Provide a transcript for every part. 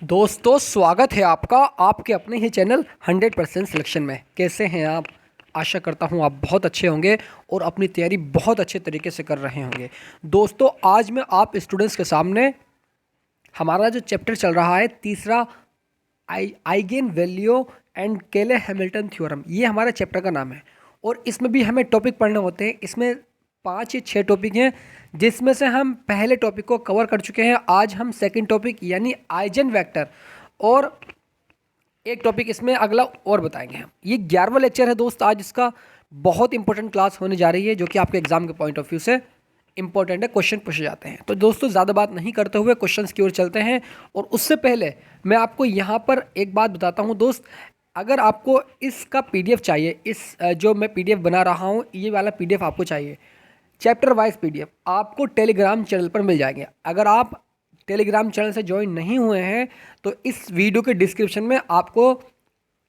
दोस्तों स्वागत है आपका आपके अपने ही चैनल 100% सिलेक्शन में। कैसे हैं आप? आशा करता हूं आप बहुत अच्छे होंगे और अपनी तैयारी बहुत अच्छे तरीके से कर रहे होंगे। दोस्तों आज मैं आप स्टूडेंट्स के सामने हमारा जो चैप्टर चल रहा है तीसरा आइगेन वैल्यू एंड केले हैमिल्टन थ्योरम, ये हमारा चैप्टर का नाम है। और इसमें भी हमें टॉपिक पढ़ने होते हैं। इसमें 5 या 6 टॉपिक हैं जिसमें से हम पहले टॉपिक को कवर कर चुके हैं। आज हम सेकंड टॉपिक यानी आइजन वेक्टर और एक टॉपिक इसमें अगला और बताएंगे हम। ये 11वां लेक्चर है दोस्त। आज इसका बहुत इंपॉर्टेंट क्लास होने जा रही है जो कि आपके एग्जाम के पॉइंट ऑफ व्यू से इंपॉर्टेंट है। क्वेश्चन पूछे जाते हैं। तो दोस्तों ज़्यादा बात नहीं करते हुए क्वेश्चंस की ओर चलते हैं। और उससे पहले मैं आपको यहाँ पर एक बात बताता हूँ दोस्त, अगर आपको इसका पीडीएफ चाहिए, इस जो मैं पीडीएफ बना रहा हूँ ये वाला पीडीएफ आपको चाहिए, चैप्टर वाइज पीडीएफ आपको टेलीग्राम चैनल पर मिल जाएंगे। अगर आप टेलीग्राम चैनल से ज्वाइन नहीं हुए हैं तो इस वीडियो के डिस्क्रिप्शन में आपको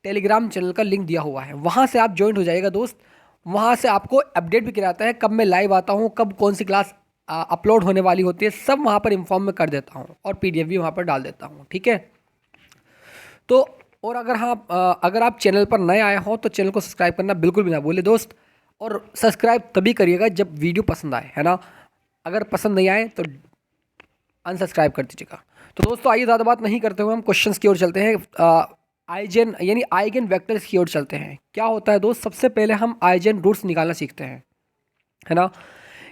टेलीग्राम चैनल का लिंक दिया हुआ है, वहाँ से आप ज्वाइन हो जाइएगा दोस्त। वहाँ से आपको अपडेट भी कराता है कब मैं लाइव आता हूँ, कब कौन सी क्लास अपलोड होने वाली होती है, सब वहाँ पर इन्फॉर्म में कर देता हूँ और पीडीएफ भी वहाँ पर डाल देता हूँ। ठीक है। तो और अगर आप चैनल पर नए आए हों तो चैनल को सब्सक्राइब करना बिल्कुल भी ना भूलें दोस्त। और सब्सक्राइब तभी करिएगा जब वीडियो पसंद आए, है ना। अगर पसंद नहीं आए तो अनसब्सक्राइब कर दीजिएगा। तो दोस्तों आइए ज़्यादा बात नहीं करते हुए हम क्वेश्चंस की ओर चलते हैं। आइजन यानी आइगन वेक्टर्स की ओर चलते हैं। क्या होता है दोस्त, सबसे पहले हम आइजन रूट्स निकालना सीखते हैं, है ना।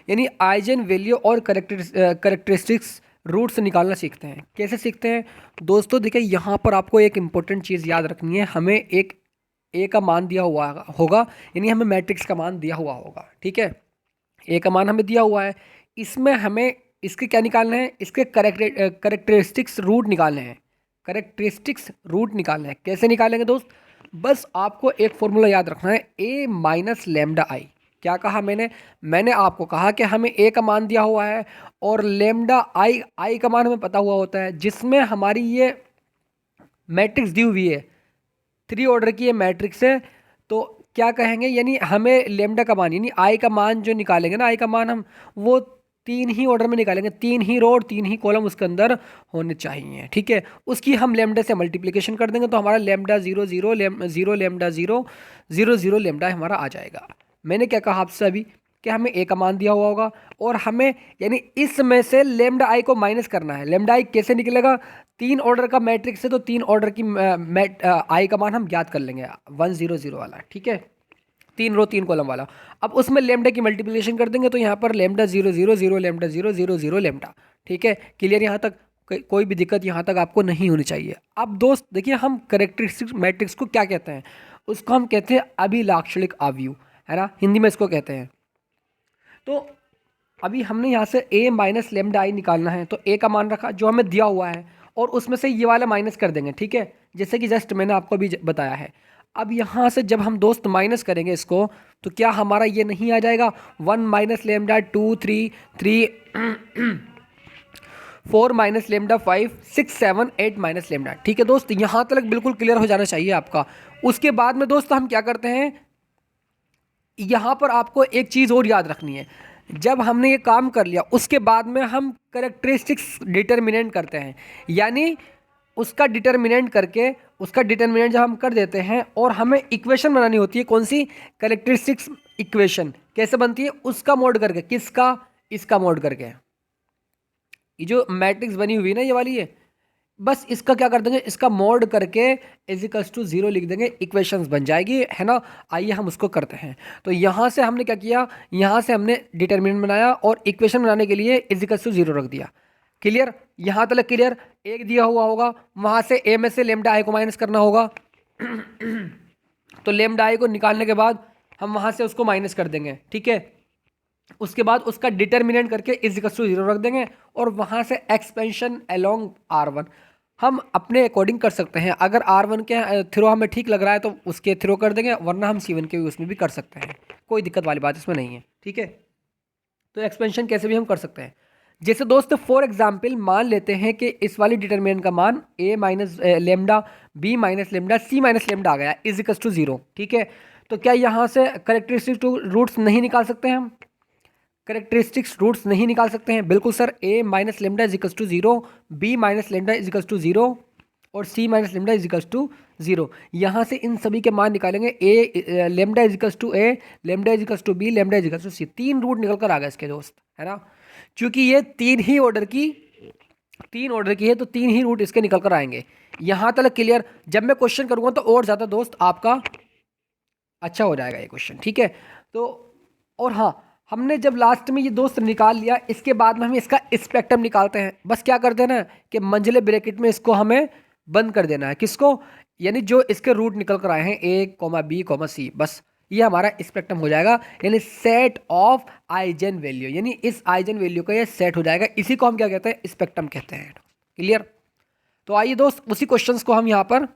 यानी आइजन वैल्यू और करेक्टरिस्टिक्स रूट्स निकालना सीखते हैं। कैसे सीखते हैं दोस्तों? देखिए यहाँ पर आपको एक इम्पोर्टेंट चीज़ याद रखनी है। हमें एक ए का मान दिया हुआ होगा, यानी हमें मैट्रिक्स का मान दिया हुआ होगा। ठीक है, ए का मान हमें दिया हुआ है। इसमें हमें इसके क्या निकालना है, इसके करेक्टरिस्टिक्स रूट निकालने हैं। करेक्टरिस्टिक्स रूट निकालने हैं। कैसे निकालेंगे दोस्त? बस आपको एक फॉर्मूला याद रखना है, ए माइनस लेमडा आई। क्या कहा मैंने आपको कहा कि हमें ए का मान दिया हुआ है और लेमडा आई का मान हमें पता हुआ होता है, जिसमें हमारी ये मैट्रिक्स दी हुई है, 3 ऑर्डर की ये मैट्रिक्स है। तो क्या कहेंगे, यानी हमें लेमडा का मान यानी आई का मान जो निकालेंगे ना, आई का मान हम वो 3 ही ऑर्डर में निकालेंगे, 3 ही रो और 3 ही कॉलम उसके अंदर होने चाहिए। ठीक है, उसकी हम लेमडा से मल्टीप्लिकेशन कर देंगे तो हमारा लेमडा 0 0 0 लेमडा 0 0 0 लेमडा हमारा आ जाएगा। मैंने क्या कहा आपसे अभी कि हमें ए का मान दिया हुआ होगा और हमें यानी इसमें से लेमडा आई को माइनस करना है। लेमडा आई कैसे निकलेगा? 3 ऑर्डर का मैट्रिक्स है तो 3 ऑर्डर की आई का मान हम ज्ञात कर लेंगे, 1 0 0 वाला। ठीक है, 3 रो 3 कॉलम वाला। अब उसमें लेमडा की मल्टीप्लिकेशन कर देंगे तो यहाँ पर लेमडा 0 0 0 लेमडा 0 0 0 लेमडा। ठीक है, क्लियर? यहाँ तक कोई भी दिक्कत यहाँ तक आपको नहीं होनी चाहिए। अब दोस्त देखिए, हम करेक्टरिस्टिक मैट्रिक्स को क्या कहते हैं? उसको हम कहते हैं अभिलाक्षणिक आव्यूह, है ना, हिंदी में इसको कहते हैं। तो अभी हमने यहाँ से a माइनस लेमडा आई निकालना है, तो a का मान रखा जो हमें दिया हुआ है और उसमें से ये वाला माइनस कर देंगे। ठीक है, जैसे कि जस्ट मैंने आपको अभी बताया है। अब यहाँ से जब हम दोस्त माइनस करेंगे इसको तो क्या हमारा ये नहीं आ जाएगा 1 minus lambda 2 3 3 4 minus lambda 5 6 7 8 minus lambda. ठीक है दोस्त, यहाँ तक बिल्कुल क्लियर हो जाना चाहिए आपका। उसके बाद में दोस्त हम क्या करते हैं, यहाँ पर आपको एक चीज़ और याद रखनी है। जब हमने ये काम कर लिया उसके बाद में हम करेक्टरिस्टिक्स डिटर्मिनेंट करते हैं, यानी उसका डिटर्मिनेंट करके उसका डिटर्मिनेंट जब हम कर देते हैं और हमें इक्वेशन बनानी होती है। कौन सी? Characteristics equation. कैसे बनती है? उसका मोड करके। किसका? इसका मोड करके। ये जो मैट्रिक्स बनी हुई है ना, ये वाली है, बस इसका क्या कर देंगे, इसका मोड करके इजिकल्स टू 0 लिख देंगे, इक्वेशंस बन जाएगी, है ना। आइए हम उसको करते हैं। तो यहाँ से हमने क्या किया, यहाँ से हमने डिटर्मिनेंट बनाया और इक्वेशन बनाने के लिए इजिकल्स टू 0 रख दिया। क्लियर? यहाँ तक क्लियर? एक दिया हुआ होगा, वहाँ से ए में से लेमडा आई को माइनस करना होगा तो लेमडा आई को निकालने के बाद हम वहाँ से उसको माइनस कर देंगे। ठीक है, उसके बाद उसका डिटर्मिनेंट करके इजिकल्स टू 0 रख देंगे और वहाँ से एक्सपेंशन अलोंग R1 हम अपने अकॉर्डिंग कर सकते हैं। अगर R1 के थ्रो हमें ठीक लग रहा है तो उसके थ्रो कर देंगे, वरना हम C1 के भी उसमें भी कर सकते हैं, कोई दिक्कत वाली बात इसमें नहीं है। ठीक है, तो एक्सपेंशन कैसे भी हम कर सकते हैं। जैसे दोस्त फॉर एग्जाम्पल मान लेते हैं कि इस वाली डिटर्मिनेंट का मान a minus lambda b minus lambda c minus lambda आ गया इजिकल्स टू 0। ठीक है, तो क्या यहाँ से करेक्टरिस्टिक रूट्स नहीं निकाल सकते हैं हम? करेक्टरिस्टिक्स रूट्स नहीं निकाल सकते हैं? बिल्कुल sir, a minus lambda इजिकल्स to 0, b minus lambda इजिकल्स to 0, और C minus lambda is equals to 0। यहाँ से इन सभी के मान निकालेंगे, A lambda is equals to A, lambda is equals to B, lambda is equals to C. 3 root निकल कर आ गए इसके दोस्त, है ना। क्योंकि ये 3 ऑर्डर की है तो 3 ही रूट इसके निकल कर आएंगे। यहाँ तक क्लियर। जब मैं क्वेश्चन करूँगा तो और ज़्यादा दोस्त आपका अच्छा हो जाएगा ये क्वेश्चन, ठीक है। तो और हाँ, हमने जब लास्ट में ये दोस्त निकाल लिया, इसके बाद में हम इसका स्पेक्ट्रम निकालते हैं। बस क्या कर देना है कि मंझले ब्रैकेट में इसको हमें बंद कर देना है। किसको? यानी जो इसके रूट निकल कर आए हैं a, b, c, बस ये हमारा स्पेक्ट्रम हो जाएगा, यानी सेट ऑफ आइजन वैल्यू। यानी इस आइजन वैल्यू का ये सेट हो जाएगा, इसी को हम क्या कहते हैं? स्पेक्ट्रम कहते हैं। क्लियर? तो आइए दोस्त उसी क्वेश्चंस को हम यहाँ पर,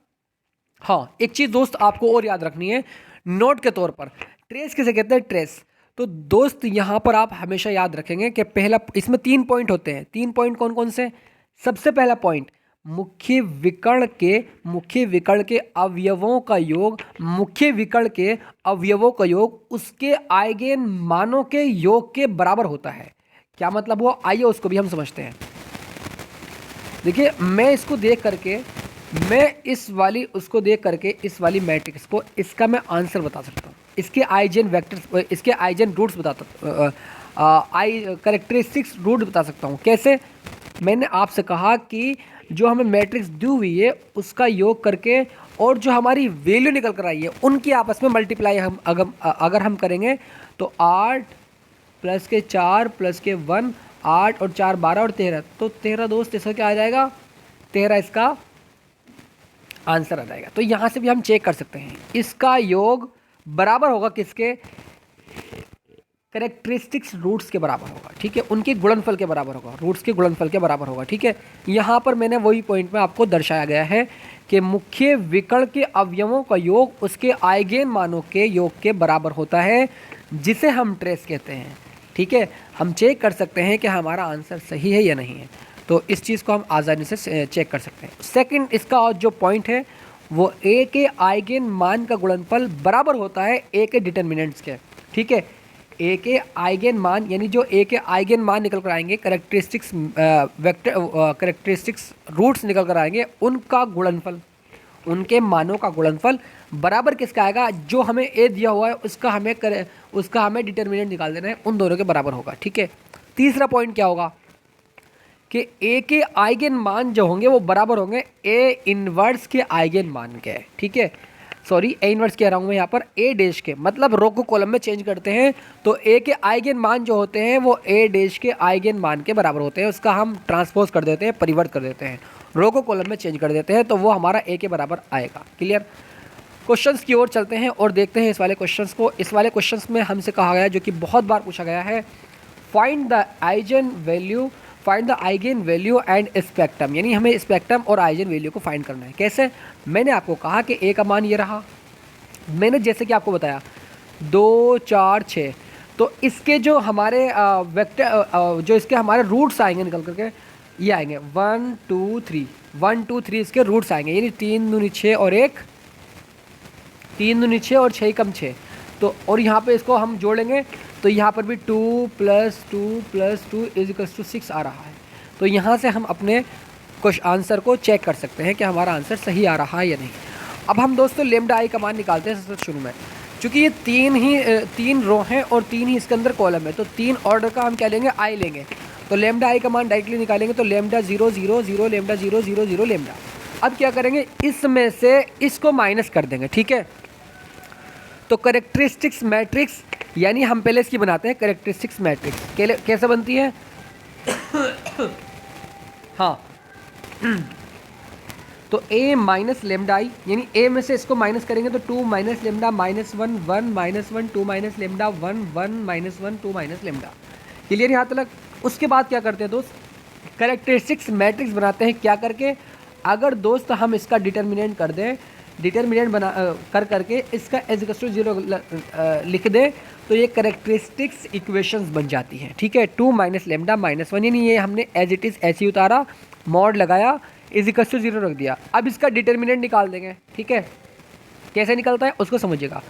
हाँ एक चीज़ दोस्त आपको और याद रखनी है नोट के तौर पर, ट्रेस किसे कहते हैं? ट्रेस। तो दोस्त यहाँ पर आप हमेशा याद रखेंगे कि पहला, इसमें 3 पॉइंट होते हैं। 3 पॉइंट कौन कौन से? सबसे पहला पॉइंट, मुख्य विकर्ण के अवयवों का योग, मुख्य विकर्ण के अवयवों का योग उसके आइगेन मानों के योग के बराबर होता है। क्या मतलब हुआ? आइए उसको भी हम समझते हैं। देखिए, मैं इसको देख करके, मैं इस वाली उसको देख करके इस वाली मैट्रिक्स को, इसका मैं आंसर बता सकता हूँ, इसके आइजन वेक्टर्स, इसके आइजन रूट्स कैरेक्टरिस्टिक्स रूट बता सकता हूँ। कैसे? मैंने आपसे कहा कि जो हमें मैट्रिक्स दी हुई है उसका योग करके और जो हमारी वैल्यू निकल कर आई है उनकी आपस में मल्टीप्लाई हम अगर हम करेंगे तो 8 प्लस के 4 प्लस के 1, 8 और 4 12 और 13, तो 13 दोस्त इसका क्या आ जाएगा? 13 इसका आंसर आ जाएगा। तो यहाँ से भी हम चेक कर सकते हैं, इसका योग बराबर होगा किसके? कैरेक्टरिस्टिक्स रूट्स के बराबर होगा, ठीक है, उनके गुणनफल के बराबर होगा, रूट्स के गुणनफल के बराबर होगा, ठीक है। यहाँ पर मैंने वही पॉइंट में आपको दर्शाया गया है कि मुख्य विकर्ण के अवयवों का योग उसके आइगेन मानों के योग के बराबर होता है, जिसे हम ट्रेस कहते हैं, ठीक है। हम चेक कर सकते हैं कि हमारा आंसर सही है या नहीं है, तो इस चीज़ को हम आसानी से चेक कर सकते हैं। सेकंड, इसका जो पॉइंट है वो ए के आइगेन मान का गुणनफल बराबर होता है ए के डिटर्मिनेंट्स के, ठीक है। ए के आइगेन मान, यानी जो ए के आइगेन मान निकल कर आएंगे, कैरेक्टरिस्टिक्स कैरेक्टरिस्टिक्स रूट्स निकल कर आएंगे, उनका गुणनफल, उनके मानों का गुणनफल बराबर किसका आएगा? जो हमें ए दिया हुआ है उसका हमें डिटर्मिनेंट निकाल देना है, उन दोनों के बराबर होगा, ठीक है। तीसरा पॉइंट क्या होगा कि ए के आइगेन मान जो होंगे वो बराबर होंगे ए इनवर्स के आइगेन मान के, ठीक है। सॉरी, ए इनवर्स कह रहा हूँ मैं यहाँ पर, ए डैश के, मतलब रो को कॉलम में चेंज करते हैं तो ए के आइगेन मान जो होते हैं वो ए डैश के आइगेन मान के बराबर होते हैं, उसका हम ट्रांसपोज कर देते हैं, परिवर्त कर देते हैं, रो को कॉलम में चेंज कर देते हैं, तो वो हमारा ए के बराबर आएगा। क्लियर? क्वेश्चंस की ओर चलते हैं और देखते हैं इस वाले क्वेश्चंस को। इस वाले क्वेश्चंस में हमसे कहा गया है, जो कि बहुत बार पूछा गया है, find the eigen value and spectrum, यानी हमें स्पेक्ट्रम और आइगेन वैल्यू को फाइंड करना है। कैसे? मैंने आपको कहा कि ए का मान ये रहा, मैंने जैसे कि आपको बताया 2 4 6, तो इसके जो हमारे वेक्टर जो इसके हमारे रूट्स आएंगे निकल करके, ये आएंगे 1 2 3, 1 2 3 इसके रूट्स आएंगे, यानी 3 दूनी 6 और 1, 3 दूनी 6 और 6 कम 6, तो और यहाँ पे इसको हम जोड़ेंगे तो यहाँ पर भी 2 + 2 + 2 = 6 आ रहा है। तो यहाँ से हम अपने कुछ आंसर को चेक कर सकते हैं कि हमारा आंसर सही आ रहा है या नहीं। अब हम दोस्तों लेमडा आई का मान निकालते हैं सबसे शुरू में, क्योंकि ये 3 रो हैं और 3 ही इसके अंदर कॉलम है, तो 3 ऑर्डर का हम क्या लेंगे? आई लेंगे। तो लेमडा आई का मान डायरेक्टली निकालेंगे तो लेमडा 0 0 0 लेमडा 0 0 0 लेमडा। अब क्या करेंगे? इसमें से इसको माइनस कर देंगे, ठीक है। तो कैरेक्टरिस्टिक्स मैट्रिक्स, यानी हम पहले इसकी बनाते हैं कैरेक्टरिस्टिक्स मैट्रिक्स, कैसे बनती है? हाँ, तो a माइनस लेमडा आई, यानी a में से इसको माइनस करेंगे तो 2 minus lambda -1 1 -1 2 minus lambda 1 1 -1 2 minus lambda. Clear यहाँ तक? उसके बाद क्या करते हैं दोस्त? कैरेक्टरिस्टिक्स मैट्रिक्स बनाते हैं। क्या करके? अगर दोस्त हम इसका डिटर्मिनेंट कर दें, डिटर्मिनेंट बना करके इसका =0 लिख दें, तो ये कैरेक्टरिस्टिक्स इक्वेशंस बन जाती हैं, ठीक है। 2 माइनस लेमडा -1, यानी ये हमने एज इट इज़ ऐसे ही उतारा, मॉड लगाया, =0 रख दिया। अब इसका डिटर्मिनेंट निकाल देंगे, ठीक है। कैसे निकलता है उसको समझिएगा।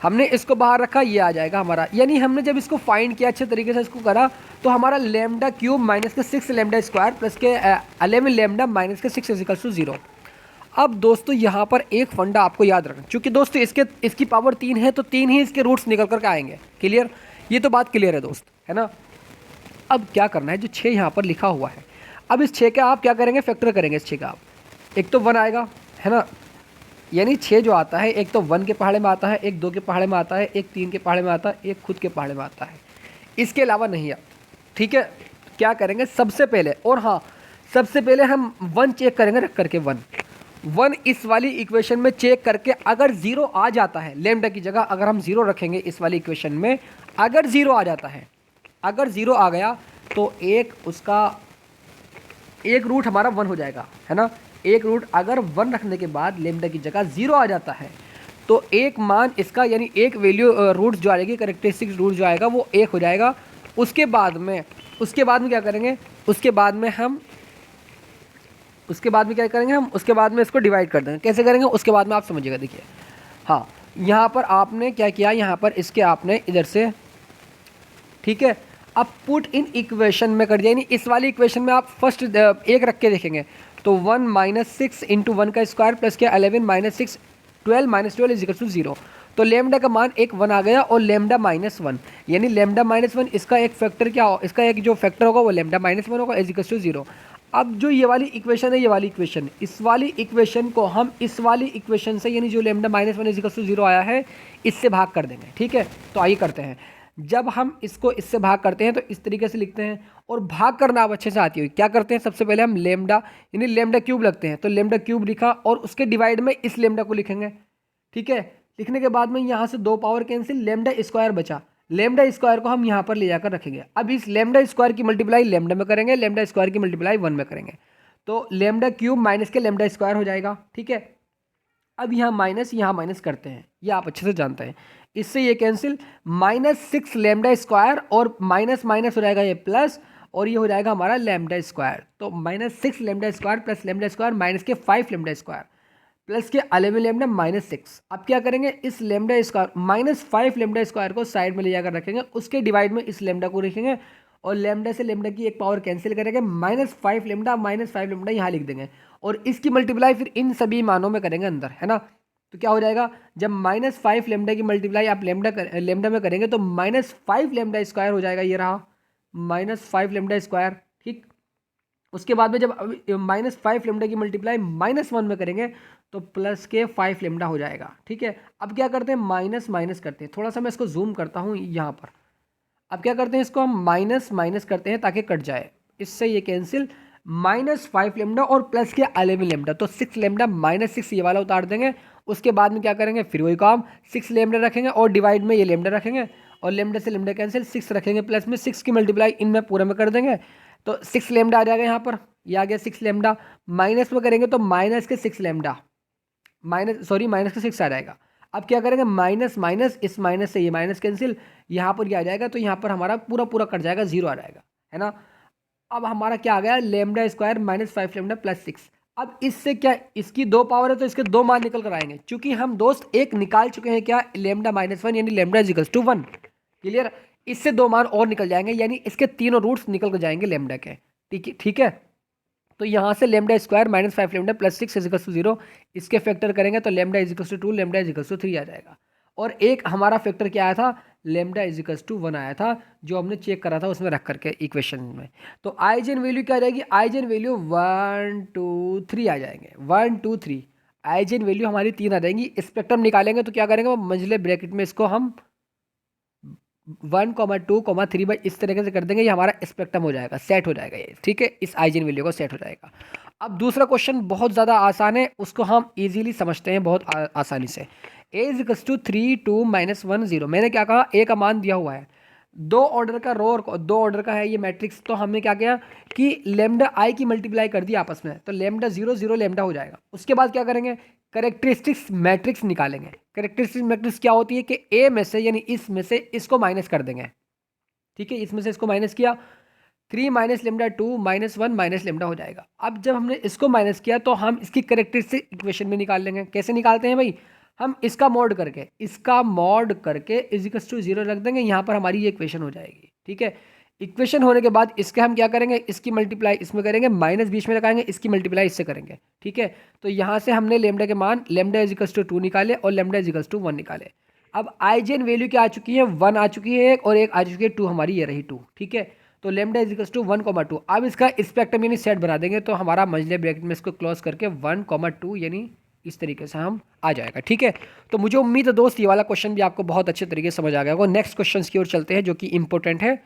हमने इसको बाहर रखा, ये आ जाएगा हमारा, यानी हमने जब इसको फाइंड किया अच्छे तरीके से इसको करा, तो हमारा lambda cube -6 lambda square plus के 11 लेमडा -6 = 0, अब दोस्तों यहाँ पर एक फंडा आपको याद रखना, क्योंकि दोस्तों इसकी पावर 3 है तो 3 ही इसके रूट्स निकल कर के आएंगे। क्लियर, ये तो बात क्लियर है दोस्त, है ना। अब क्या करना है, जो 6 यहाँ पर लिखा हुआ है, अब इस 6 का आप क्या करेंगे, फैक्टर करेंगे इस 6 का आप। एक तो 1 आएगा, है ना, यानी 6 जो आता है एक तो 1 के पहाड़े में आता है, एक 2 के पहाड़े में आता है, एक 3 के पहाड़े में आता है, एक खुद के पहाड़े में आता है, इसके अलावा नहीं है। ठीक है, क्या करेंगे सबसे पहले, और हाँ सबसे पहले हम 1 चेक करेंगे रख करके, 1 इस वाली इक्वेशन में चेक करके अगर 0 आ जाता है, लैम्डा की जगह अगर हम 0 रखेंगे इस वाली इक्वेशन में, अगर 0 आ जाता है, अगर 0 आ गया तो एक रूट हमारा 1 हो जाएगा, है ना। एक रूट अगर 1 रखने के बाद लैम्डा की जगह 0 आ जाता है तो एक मान इसका, यानी एक वैल्यू रूट जो आएगी, करेक्टरिस्टिक्स रूट जो आएगा वो 1 हो जाएगा। उसके बाद में क्या करेंगे, उसके बाद में क्या करेंगे हम, उसके बाद में इसको डिवाइड कर देंगे। कैसे करेंगे उसके बाद में आप समझिएगा। देखिए हाँ, यहाँ पर आपने क्या किया, यहाँ पर इसके आपने इधर से, ठीक है, अब पुट इन इक्वेशन में कर दिया, यानी इस वाली इक्वेशन में आप फर्स्ट एक रख के देखेंगे तो 1 - 6 × 1 का स्क्वायर प्लस क्या 11 - 6 12 - 12 इज इक्वल टू 0। तो लेमडा का मान एक 1 आ गया, और लेमडा -1, यानी लेमडा -1 इसका एक फैक्टर क्या हो, इसका एक जो फैक्टर होगा वो लेमडा -1 होगा इज इक्वल टू 0। अब जो ये वाली इक्वेशन है, ये वाली इक्वेशन, इस वाली इक्वेशन को हम इस वाली इक्वेशन से, यानी जो लेमडा -1 इज इक्वल टू 0 आया है, इससे भाग कर देंगे। ठीक है, तो आइए करते हैं। जब हम इसको इससे भाग करते हैं तो इस तरीके से लिखते हैं, और भाग करना अब अच्छे से आती हुई क्या करते हैं, सबसे पहले हम लेमडा यानी लेमडा क्यूब लगते हैं, तो लेमडा क्यूब लिखा और उसके डिवाइड में इस लेमडा को लिखेंगे। ठीक है, लिखने के बाद में यहाँ से 2 पावर कैंसिल, लेमडा स्क्वायर बचा, लेमडा स्क्वायर को हम यहाँ पर ले जाकर रखेंगे। अब इस लेमडा स्क्वायर की मल्टीप्लाई लेमडा में करेंगे, लेमडा स्क्वायर की मल्टीप्लाई 1 में करेंगे, तो लेमडा क्यूब माइनस के लेमडा स्क्वायर हो जाएगा। ठीक है, अब यहाँ माइनस करते हैं, ये आप अच्छे से जानते हैं, इससे ये कैंसिल, -6 लेमडा स्क्वायर और माइनस माइनस हो जाएगा ये प्लस, और ये हो जाएगा हमारा लेमडा स्क्वायर। तो -6 lambda square plus lambda square minus के 5 लेमडा स्क्वायर प्लस के 11 लेमडा -6। अब क्या करेंगे, इस लेमडा स्क्वायर -5 लेमडा स्क्वायर को साइड में ले जाकर रखेंगे, उसके डिवाइड में इस लेमडा को रखेंगे, और लेमडा से लेमडा की एक पावर कैंसिल करेंगे, -5 लेमडा यहाँ लिख देंगे, और इसकी मल्टीप्लाई फिर इन सभी मानों में करेंगे अंदर, है ना। तो क्या हो जाएगा, जब -5 लेमडा की मल्टीप्लाई आप लेमडा में करेंगे तो -5 लेमडा स्क्वायर हो जाएगा, ये रहा -5 लेमडा स्क्वायर। ठीक, उसके बाद में जब -5 लेमडा की मल्टीप्लाई -1 में करेंगे तो प्लस के 5 लेमडा हो जाएगा। ठीक है, अब क्या करते हैं, माइनस करते हैं, थोड़ा सा मैं इसको जूम करता हूँ यहाँ पर। अब क्या करते हैं, इसको हम माइनस करते हैं ताकि कट जाए, इससे ये कैंसिल, -5 लेमडा और प्लस के 11 लेमडा, तो 6 लेमडा -6 ये वाला उतार देंगे। उसके बाद में क्या करेंगे, फिर वही काम, 6 लेमडा रखेंगे और डिवाइड में ये लेमडा रखेंगे, और लेमडा से लेमडा कैंसिल, 6 रखेंगे प्लस में, 6 की मल्टीप्लाई इनमें पूरे में कर देंगे, तो 6 लेमडा आ जाएगा यहाँ पर, ये आ गया 6 लेमडा, माइनस में करेंगे तो माइनस के 6 लेमडा, माइनस का 6 आ जाएगा। अब क्या करेंगे, माइनस इस माइनस से ये माइनस कैंसिल, यहाँ पर ये आ जाएगा, तो यहाँ पर हमारा पूरा कट जाएगा, 0 आ जाएगा, है ना। अब हमारा क्या आ गया, लेमडा स्क्वायर -5 लेमडा प्लस 6। अब इससे क्या, इसकी 2 पावर है तो इसके 2 मान निकल कर आएंगे, क्योंकि हम दोस्त एक निकाल चुके हैं, क्या, लेमडा -1 यानी lambda is equal to 1। Clear, इससे 2 मान और निकल जाएंगे, यानी इसके तीनों रूट्स निकल कर जाएंगे लेमडा के। ठीक है, तो यहाँ से lambda square -5 lambda plus 6 is equal to 0, इसके फैक्टर करेंगे तो lambda is equal to 2, lambda is equal to 3 आ जाएगा। और एक हमारा फैक्टर क्या आया था, लेमडा इज इक्वल टू 1 आया था, जो हमने चेक करा था उसमें रख करके इक्वेशन में। तो आइजन वैल्यू क्या आ जाएगी, आइजन वैल्यू 1 2 3 आ जाएंगे, 1 2 3 आइजन वैल्यू हमारी 3 आ जाएंगी। स्पेक्ट्रम निकालेंगे तो क्या करेंगे, वो मंझले ब्रैकेट में इसको हम 1, 2, 3 बाई इस तरीके से कर देंगे, ये हमारा स्पेक्ट्रम हो जाएगा, सेट हो जाएगा ये। ठीक है, इस आइजन वैल्यू को सेट हो जाएगा। अब दूसरा क्वेश्चन बहुत ज़्यादा आसान है, उसको हम इजीली समझते हैं बहुत आसानी से। a is equal to 3 2 -1 0। मैंने क्या कहा, a का मान दिया हुआ है, 2 ऑर्डर का रो और 2 ऑर्डर का है ये मैट्रिक्स, तो हमने क्या किया कि लेमडा आई की मल्टीप्लाई कर दी आपस में, तो लेमडा 0 0 लेमडा हो जाएगा। उसके बाद क्या करेंगे, करेक्टरिस्टिक्स मैट्रिक्स निकालेंगे। करेक्टरिस्टिक्स मैट्रिक्स क्या होती है कि ए में से, यानी इसमें से इसको माइनस कर देंगे। ठीक है, इसमें से इसको माइनस किया, 3 - लेमडा 2 -1 माइनस लेमडा हो जाएगा। अब जब हमने इसको माइनस किया तो हम इसकी करेक्टरिस्टिक इक्वेशन में निकाल लेंगे। कैसे निकालते हैं भाई, हम इसका मॉड करके इज इक्वल टू 0 रख देंगे, यहाँ पर हमारी ये इक्वेशन हो जाएगी। ठीक है, इक्वेशन होने के बाद इसके हम क्या करेंगे, इसकी मल्टीप्लाई इसमें करेंगे, माइनस बीच में लगाएंगे, इसकी मल्टीप्लाई इससे करेंगे, ठीक है। तो यहाँ से हमने लेमडा के मान लेमडा इजिकल्स टू 2 निकाले और लेमडा इजिकल्स टू 1 निकाले। अब आईजेन वैल्यू क्या आ चुकी है, 1 आ चुकी है एक, और एक आ चुकी है 2, हमारी ये रही 2, ठीक है। तो लेमडा इजिकल्स टू 1,2। अब इसका स्पेक्ट्रम यानी सेट बना देंगे, तो हमारा मंझले ब्रैकेट में इसको क्लोज करके 1,2 यानी इस तरीके से हम आ जाएगा, ठीक है। तो मुझे उम्मीद है दोस्त ये वाला क्वेश्चन भी आपको बहुत अच्छे तरीके से समझ आ गया होगा। नेक्स्ट क्वेश्चन की ओर चलते हैं जो कि इंपॉर्टेंट है।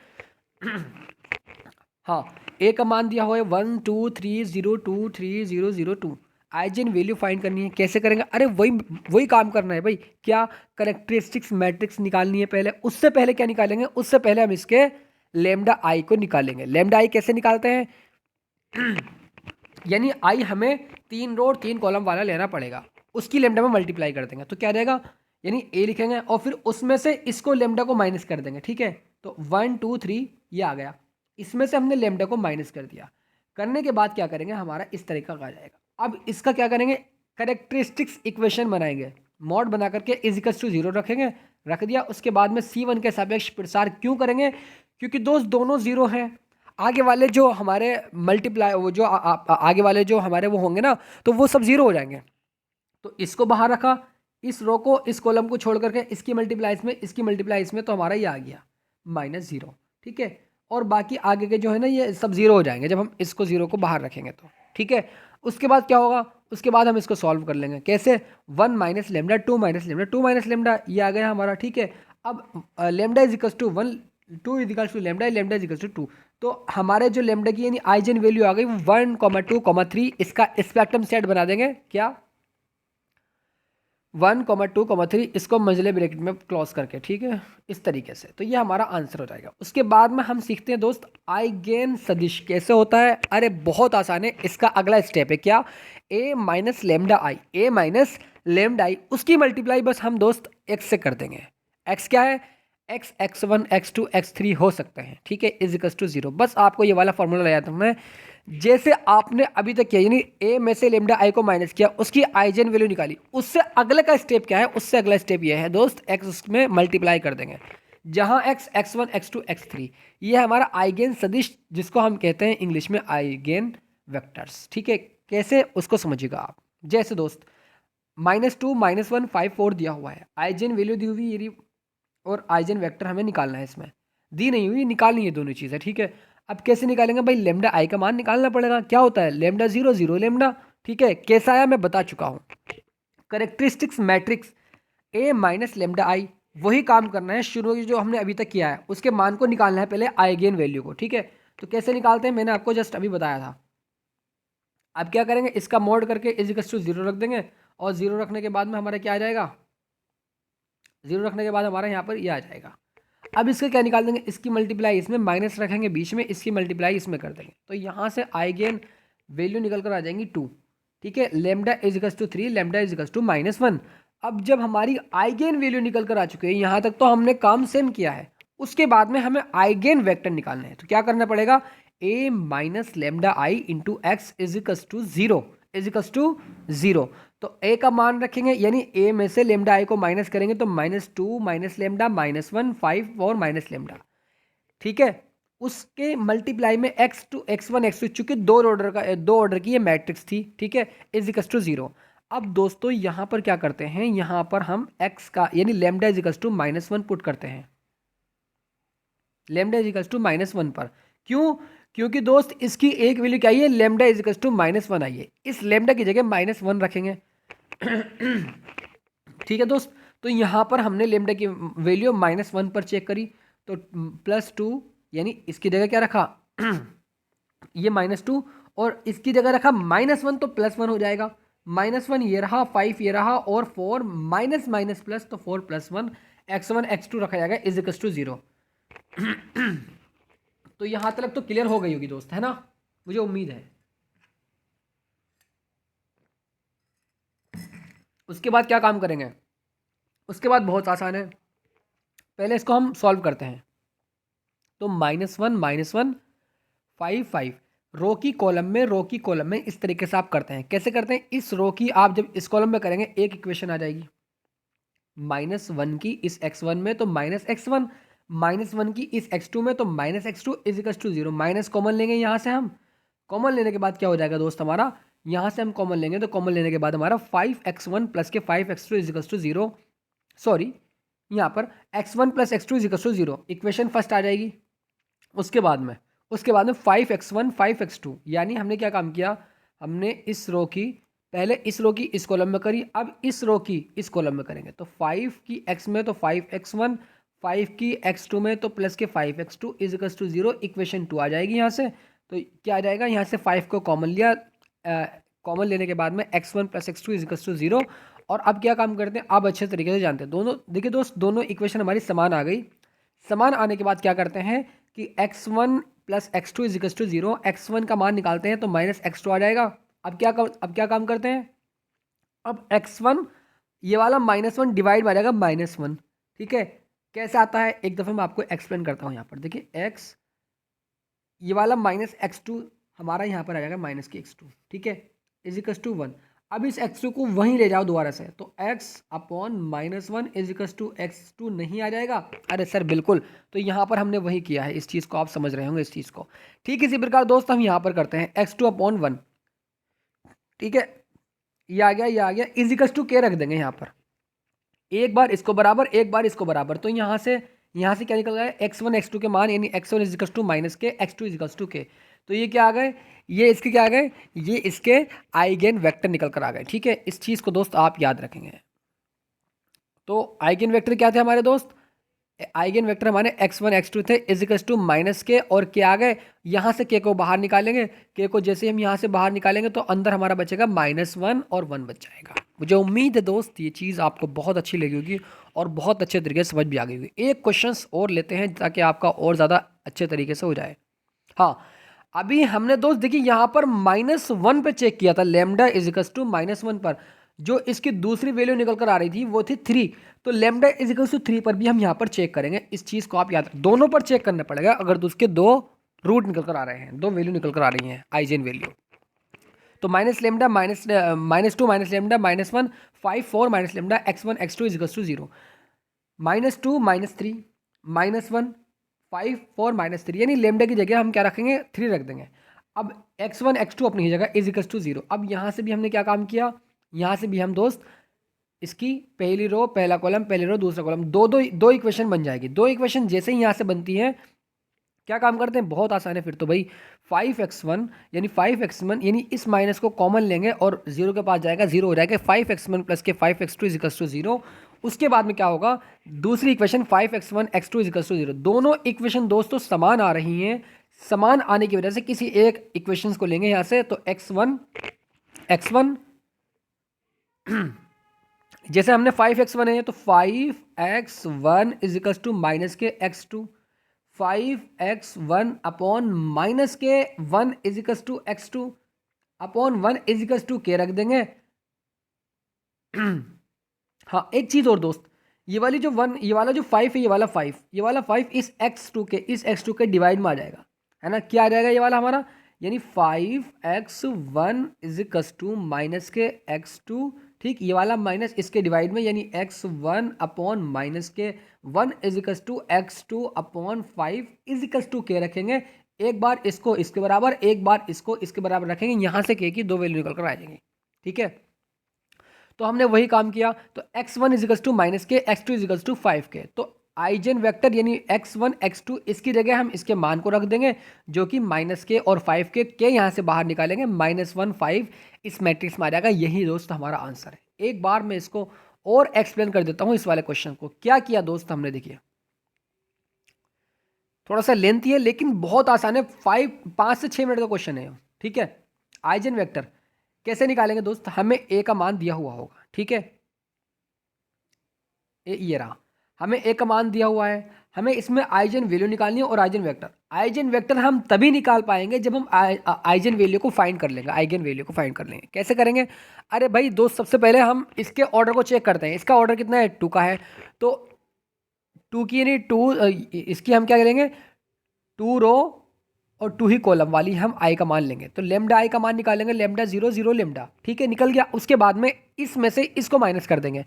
हाँ, ए का मान दिया हुआ है 1,2,3,0,2,3,0,0,2। आइजेन वैल्यू फाइंड करनी है, कैसे करेंगे, अरे वही वही काम करना है भाई। क्या, करेक्टरिस्टिक्स मैट्रिक्स निकालनी है पहले। उससे पहले क्या निकालेंगे, उससे पहले हम इसके लेमडा आई को निकालेंगे। लेमडा आई कैसे निकालते हैं यानी आई हमें 3 रो और 3 कॉलम वाला लेना पड़ेगा, उसकी लेमडा में मल्टीप्लाई कर देंगे, तो क्या रहेगा, यानी ए लिखेंगे और फिर उसमें से इसको लेमडा को माइनस कर देंगे, ठीक है। तो 1 2 3 ये आ गया, इसमें से हमने लेमडा को माइनस कर दिया। करने के बाद क्या करेंगे, हमारा इस तरीका का आ जाएगा। अब इसका क्या करेंगे, करेक्टरिस्टिक्स इक्वेशन बनाएंगे, मॉड बना करके इजिकल्स टू 0 रखेंगे, रख दिया। उसके बाद में C1 के सापेक्ष प्रसार क्यों करेंगे, क्योंकि दोस्त दोनों 0 हैं। आगे वाले जो हमारे मल्टीप्लाई वो जो आगे वाले जो हमारे वो होंगे ना, तो वो सब 0 हो जाएंगे। तो इसको बाहर रखा, इस रो को इस कॉलम को छोड़ करके इसकी मल्टीप्लाई इसमें, इसकी मल्टीप्लाई इसमें, तो हमारा ये आ गया -0, ठीक है। और बाकी आगे के जो है ना ये सब 0 हो जाएंगे जब हम इसको 0 को बाहर रखेंगे तो, ठीक है। उसके बाद क्या होगा, उसके बाद हम इसको सॉल्व कर लेंगे, कैसे, 1 minus lambda 2 minus lambda 2 minus lambda, ये आ गया हमारा, ठीक है। अब lambda is equals to 1, 2 is equals to lambda, lambda is equals to 2। तो हमारे जो लेमडा की यानी आइजेन वैल्यू आ गई 1,2,3। इसका स्पेक्ट्रम सेट बना देंगे, क्या, 1,2,3, इसको मंझले ब्रैकेट में क्लोज करके, ठीक है, इस तरीके से। तो ये हमारा आंसर हो जाएगा। उसके बाद में हम सीखते हैं दोस्त आइगेन सदिश कैसे होता है। अरे बहुत आसान है, इसका अगला स्टेप है क्या, A minus lambda I, A minus lambda I, उसकी मल्टीप्लाई बस हम दोस्त एक्स से कर देंगे। एक्स क्या है, एक्स x1 x2 x3 हो सकते हैं, ठीक है, इज इक्वल्स टू 0। बस आपको ये वाला फॉर्मूला याद रखना है, जैसे आपने अभी तक किया, यानी ए में से लेमडा आई को माइनस किया, उसकी आइजेन वैल्यू निकाली, उससे अगले का स्टेप क्या है, उससे अगला स्टेप ये है दोस्त, एक्स में मल्टीप्लाई कर देंगे, जहां एक्स x1 x2 x3 ये है हमारा आइगेन सदिश, जिसको हम कहते हैं इंग्लिश में आइगेन वेक्टर्स, ठीक है। कैसे, उसको समझिएगा आप। जैसे दोस्त -2 -1 5 4 दिया हुआ है, आइजेन वैल्यू दी हुई है और आइजेन वेक्टर हमें निकालना है, इसमें दी नहीं हुई, निकालनी है दोनों चीज़ें, ठीक है। अब कैसे निकालेंगे भाई, लेमडा आई का मान निकालना पड़ेगा, क्या होता है, लेमडा 0 0 लेमडा, ठीक है। कैसा आया मैं बता चुका हूँ, characteristics matrix A minus lambda आई, वही काम करना है शुरू जो हमने अभी तक किया है, उसके मान को निकालना है पहले आइगेन वैल्यू को, ठीक है। तो कैसे निकालते हैं, मैंने आपको जस्ट अभी बताया था। अब क्या करेंगे, इसका मोड करके इज इक्वल्स टू 0 रख देंगे, और 0 रखने के बाद में हमारा क्या आ जाएगा, 0 रखने के बाद हमारा यहाँ पर ये आ जाएगा। अब इसका क्या निकाल देंगे, इसकी मल्टीप्लाई इसमें, माइनस रखेंगे बीच में, इसकी मल्टीप्लाई इसमें कर देंगे, तो यहाँ से आइगेन वैल्यू निकल कर आ जाएंगी 2, ठीक है। Lambda is equals to 3, lambda is equals to -1। अब जब हमारी आइगेन वैल्यू निकल कर आ चुकी है, यहाँ तक तो हमने काम सेम किया है। उसके बाद में हमें आइगेन वेक्टर निकालना है, तो क्या करना पड़ेगा, A minus lambda I into X is equals to 0, is equals to 0। तो ए का मान रखेंगे, यानी ए में से लेमडा आई को माइनस करेंगे, तो -2 माइनस लेमडा -1 5 और माइनस लेमडा, ठीक है। उसके मल्टीप्लाई में x2 x1 x2, चूंकि दो ऑर्डर की ये मैट्रिक्स थी, ठीक है, इज इक्वल्स टू 0। अब दोस्तों यहाँ पर क्या करते हैं, यहाँ पर हम x का यानी lambda is equals to -1 put करते हैं, लेमडा इज इक्वल्स टू -1 पर। क्यों, क्योंकि दोस्त इसकी एक वैल्यू क्या आई है, लेमडा इज इक्वल्स टू -1 आई है, इस लेमडा की जगह -1 रखेंगे ठीक है दोस्त। तो यहाँ पर हमने लेमडा की वैल्यू -1 पर चेक करी, तो +2, यानी इसकी जगह क्या रखा ये -2, और इसकी जगह रखा -1, तो +1 हो जाएगा। -1 ये रहा, 5 ये रहा, और 4 माइनस माइनस प्लस, तो 4 + 1 x1 x2 रखा जाएगा इज इक्वल्स टू 0। तो यहाँ तक तो क्लियर हो गई होगी दोस्त, है ना, मुझे उम्मीद है। उसके बाद क्या काम करेंगे, उसके बाद बहुत आसान है, पहले इसको हम सॉल्व करते हैं। तो -1 5 5 रो की कॉलम में इस तरीके से आप करते हैं। कैसे करते हैं, इस रो की आप जब इस कॉलम में करेंगे, एक इक्वेशन आ जाएगी -1 की इस x1 में, तो -x1 -1 की इस x2 में, तो -x2 is equal to 0, minus common लेंगे यहाँ से हम। कॉमन लेने के बाद क्या हो जाएगा दोस्त हमारा, यहाँ से हम कॉमन लेंगे तो कॉमन लेने के बाद हमारा 5x1 प्लस के 5x2 is equal to 0, sorry यहाँ पर x1 plus x2 is equal to 0, equation first आ जाएगी। उसके बाद में 5x1 5x2, यानी हमने क्या काम किया, हमने इस रो की पहले इस रो की इस कॉलम में करी, अब इस रो की इस कॉलम में करेंगे। तो 5 की x में तो 5x1, 5 की x2 में तो प्लस के 5x2 is equal to 0, equation 2 आ जाएगी यहाँ से। तो क्या आ जाएगा, यहाँ से 5 को कॉमन लिया, कॉमन लेने के बाद में x1 plus x2 is equal to 0। और अब क्या काम करते हैं, अब अच्छे तरीके से जानते हैं। दोनों देखिए दोस्त, दोनों इक्वेशन हमारी समान आ गई। समान आने के बाद क्या करते हैं कि x1 plus x2 is equal to 0, x1 का मान निकालते हैं तो माइनस x2 आ जाएगा। अब क्या काम करते हैं, अब x1 ये वाला -1 डिवाइड में आ जाएगा -1, ठीक है। कैसे आता है एक दफ़े मैं आपको एक्सप्लेन करता हूँ। यहाँ पर देखिए x ये वाला -x2 हमारा यहाँ पर आ जाएगा माइनस की x2, ठीक है, इज इक्वल टू 1। अब इस x2 को वहीं ले जाओ दोबारा से, तो x upon -1 is equal to x2 नहीं आ जाएगा। अरे सर बिल्कुल, तो यहाँ पर हमने वही किया है, इस चीज़ को आप समझ रहे होंगे इस चीज़ को, ठीक। इसी प्रकार दोस्त हम यहाँ पर करते हैं x2 अपॉन 1, ठीक है, ये आ गया इज इक्वल टू के रख देंगे यहाँ पर, एक बार इसको बराबर एक बार इसको बराबर। तो यहाँ से क्या निकल गया, x1 x2 के मान, यानी x1 is equal to minus के, x2 इज इक्वल टू के। तो ये क्या आ गए, ये इसके क्या आ गए, ये इसके आइगन वेक्टर निकल कर आ गए, ठीक है। इस चीज़ को दोस्त आप याद रखेंगे। तो आइगन वेक्टर क्या थे हमारे दोस्त, आइगन वेक्टर हमारे x1 x2 थे इज इक्वल टू माइनस के, और क्या आ गए, यहाँ से के को बाहर निकालेंगे, के को जैसे हम यहाँ से बाहर निकालेंगे तो अंदर हमारा बचेगा -1 और 1 बच जाएगा। मुझे उम्मीद है दोस्त ये चीज़ आपको बहुत अच्छी लगी होगी और बहुत अच्छे तरीके से समझ भी आ गई होगी। एक क्वेश्चन और लेते हैं ताकि आपका और ज़्यादा अच्छे तरीके से हो जाए। हाँ, अभी हमने दोस्त देखिए यहाँ पर -1 पे चेक किया था, लेमडा इज इक्वल टू -1 पर जो इसकी दूसरी वैल्यू निकल कर आ रही थी वो थी 3, तो लेमडा इज इक्वल टू 3 पर भी हम यहाँ पर चेक करेंगे। इस चीज़ को आप याद रखें, दोनों पर चेक करना पड़ेगा अगर उसके दो रूट निकल कर आ रहे हैं, दो वैल्यू निकल कर आ रही हैं आइजेन वैल्यू। तो minus lambda -2 minus lambda -1 5 4 minus lambda x1 x2 is equal to 0, -2 -3 -1 5 4 -3, यानी लेमडा की जगह हम क्या रखेंगे, 3 रख देंगे। अब x1 x2 अपनी ही जगह इज इक्वल टू 0। अब यहाँ से भी हमने क्या काम किया, यहाँ से भी हम दोस्त इसकी पहली रो पहला कॉलम, पहली रो दूसरा कॉलम, दो इक्वेशन बन जाएगी। दो इक्वेशन जैसे ही यहाँ से बनती है क्या काम करते हैं, बहुत आसान है फिर तो भाई, 5x1 यानी इस माइनस को कॉमन लेंगे और 0 के पास जाएगा, 0 हो जाएगा, 5x1 प्लस के 5x2 इज इक्वल टू 0। उसके बाद में क्या होगा, दूसरी equation 5x1 x2 is equal to 0। दोनों इक्वेशन दोस्तों समान आ रही हैं, समान आने की वजह से किसी एक इक्वेशन को लेंगे यहाँ से, तो x1 जैसे हमने 5x1 है तो 5x1 is equal to minus के x2, 5x1 upon minus K 1 is equal to x2 upon 1 is equal to K रख देंगे। हाँ, एक चीज़ और दोस्त, ये वाली जो 1, ये वाला जो 5 है, ये वाला 5 इस x2 के डिवाइड में आ जाएगा, है ना। क्या आ जाएगा ये वाला हमारा, यानी 5x1 is equal to minus के x2, ठीक, ये वाला माइनस इसके डिवाइड में, यानी x1 upon minus K 1 is equal to x2 upon 5 is equal to K रखेंगे। एक बार इसको इसके बराबर, एक बार इसको इसके बराबर रखेंगे, यहाँ से के की दो वैल्यू निकल कर आ जाएंगी, ठीक है। तो हमने वही काम किया, तो x1 is equal to minus के, x2 इज इक्वल टू 5 के। तो आइजेन वेक्टर यानी x1 x2 इसकी जगह हम इसके मान को रख देंगे जो कि माइनस के और 5 के यहाँ से बाहर निकालेंगे, -1 5 इस मैट्रिक्स में आ जाएगा। यही दोस्त हमारा आंसर है। एक बार मैं इसको और एक्सप्लेन कर देता हूँ इस वाले क्वेश्चन को। क्या किया दोस्त हमने, देखिए थोड़ा सा लेंथी है लेकिन बहुत आसान है, 5 से 6 मिनट का क्वेश्चन है, ठीक है। आइजेन वेक्टर कैसे निकालेंगे दोस्त, हमें ए का मान दिया हुआ होगा, ठीक है, ये रहा, हमें ए का मान दिया हुआ है, हमें इसमें आइजेन वैल्यू निकालनी है और आइजेन वेक्टर हम तभी निकाल पाएंगे जब हम आइजेन वैल्यू को फाइंड कर लेंगे, आइगन वैल्यू को फाइंड कर लेंगे। कैसे करेंगे, अरे भाई दोस्त सबसे पहले हम इसके ऑर्डर को चेक करते हैं। इसका ऑर्डर कितना है, 2 का है, तो 2 की यानी 2 इसकी हम क्या करेंगे, 2 रो और 2 ही कॉलम वाली हम आई का मान लेंगे। तो लेमडा आई का मान निकालेंगे, लेमडा 0 0 लेमडा, ठीक है, निकल गया। उसके बाद में इसमें से इसको माइनस कर देंगे,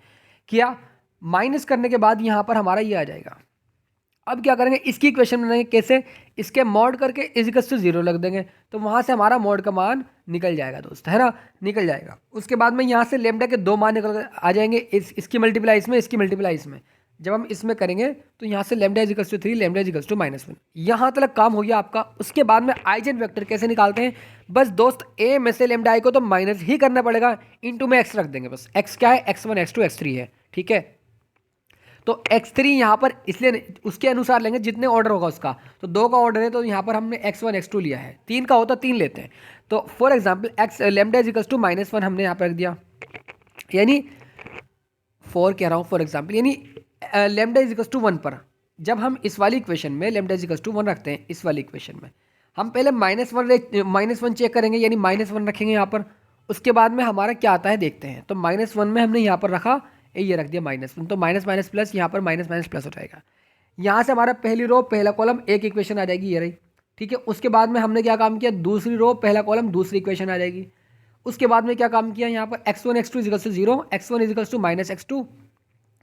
किया, माइनस करने के बाद यहाँ पर हमारा ये आ जाएगा। अब क्या करेंगे, इसकी इक्वेशन बनाएंगे। कैसे? इसके मॉड करके इजिकल्स टू 0 लग देंगे, तो वहाँ से हमारा मॉड का मान निकल जाएगा दोस्त, है ना, निकल जाएगा। उसके बाद में यहाँ से लेमडा के 2 मान निकल आ जाएंगे, इसकी मल्टीप्लाई इसमें, इसकी मल्टीप्लाई इसमें। जब हम इसमें करेंगे तो यहाँ से लेमडा इजिकल्स टू 3, लेमडा इजिकल्स टू -1। यहाँ तक काम हो गया आपका। उसके बाद में आइजन वेक्टर कैसे निकालते हैं? बस दोस्त ए में से लेमडा आई को तो माइनस ही करना पड़ेगा, इनटू में एक्स रख देंगे। बस एक्स क्या है? x1 x2 x3 है, ठीक है। तो x3 यहाँ पर इसलिए उसके अनुसार लेंगे जितने ऑर्डर होगा उसका। तो 2 का ऑर्डर है तो यहाँ पर हमने x1 x2 लिया है, 3 का हो तो 3 लेते हैं। तो for example x lambda इजिकल्स to -1 हमने यहाँ पर रख दिया, यानी 4 कह रहा हूँ फॉर एग्जाम्पल, यानी लेमडा इजिकल्स टू 1 पर जब हम इस वाली इक्वेशन में लेमडा इजिकल्स टू 1 रखते हैं, इस वाली इक्वेशन में हम पहले -1 चेक करेंगे, यानी -1 रखेंगे यहाँ पर। उसके बाद में हमारा क्या आता है देखते हैं। तो -1 में हमने यहाँ पर रखा, ये रख दिया -1, तो माइनस माइनस प्लस, यहाँ पर माइनस माइनस प्लस हो जाएगा। यहाँ से हमारा पहली रो पहला कॉलम एक इक्वेशन आ जाएगी, ये रही, ठीक है। उसके बाद में हमने क्या काम किया, दूसरी रो पहला कॉलम दूसरी इक्वेशन आ जाएगी। उसके बाद में क्या काम किया, यहाँ पर x1 x2 इजिकल्स to 0, x1 equals to -x2,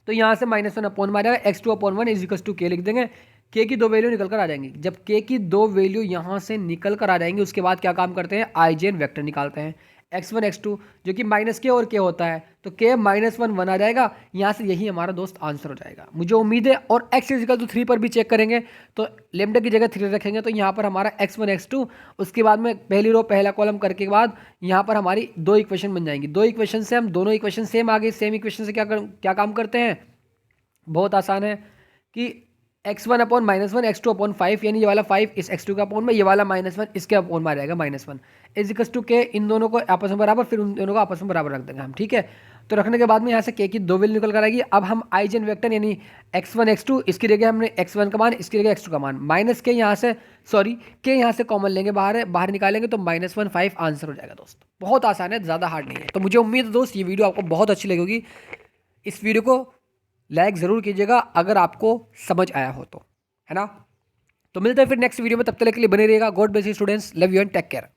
तो यहाँ से -1 अपॉन में आ जाएगा, x2 upon 1 equals to k लिख देंगे। k की 2 वैल्यू निकल कर आ जाएंगी। जब k की 2 वैल्यू यहाँ से निकल कर आ जाएंगी, उसके बाद क्या काम करते हैं, आइजेन वेक्टर निकालते हैं। x1 x2 जो कि -k और k होता है, तो k -1 आ जाएगा। यहाँ से यही हमारा दोस्त आंसर हो जाएगा, मुझे उम्मीद है। और x इजिकल टू 3 पर भी चेक करेंगे, तो लेमडा की जगह 3 रखेंगे, तो यहाँ पर हमारा x1 x2, उसके बाद में पहली रो पहला कॉलम करके के बाद यहाँ पर हमारी 2 इक्वेशन बन जाएंगी। 2 इक्वेशन से हम दोनों इक्वेशन सेम आ गई, सेम इक्वेशन से क्या काम करते हैं, बहुत आसान है कि x1 अपॉन -1 x2 अपॉन 5, यानी ये वाला 5 इस x2 का अपॉन में, ये वाला -1 इसके अपॉन में आ जाएगा -1 इजिकल्स टू k, इन दोनों को आपस में बराबर, फिर उन दोनों को आपस में बराबर रख देंगे हम, ठीक है। तो रखने के बाद में यहाँ से k की 2 वैल्यू निकल कर आएगी। अब हम आइजेन वेक्टर यानी x1 x2, इसकी जगह हमने x1 का मान, इसकी जगह x2 का मान, माइनस के यहाँ से k यहाँ से कॉमन लेंगे, बाहर निकालेंगे, तो -1 5 आंसर हो जाएगा दोस्त। बहुत आसान है, ज़्यादा हार्ड नहीं है। तो मुझे उम्मीद है दोस्त ये वीडियो आपको बहुत अच्छी लगेगी। इस वीडियो को लाइक ज़रूर कीजिएगा अगर आपको समझ आया हो तो, है ना। तो मिलते हैं फिर नेक्स्ट वीडियो में, तब तक के लिए बने रहिएगा। God bless you students, love you and take care.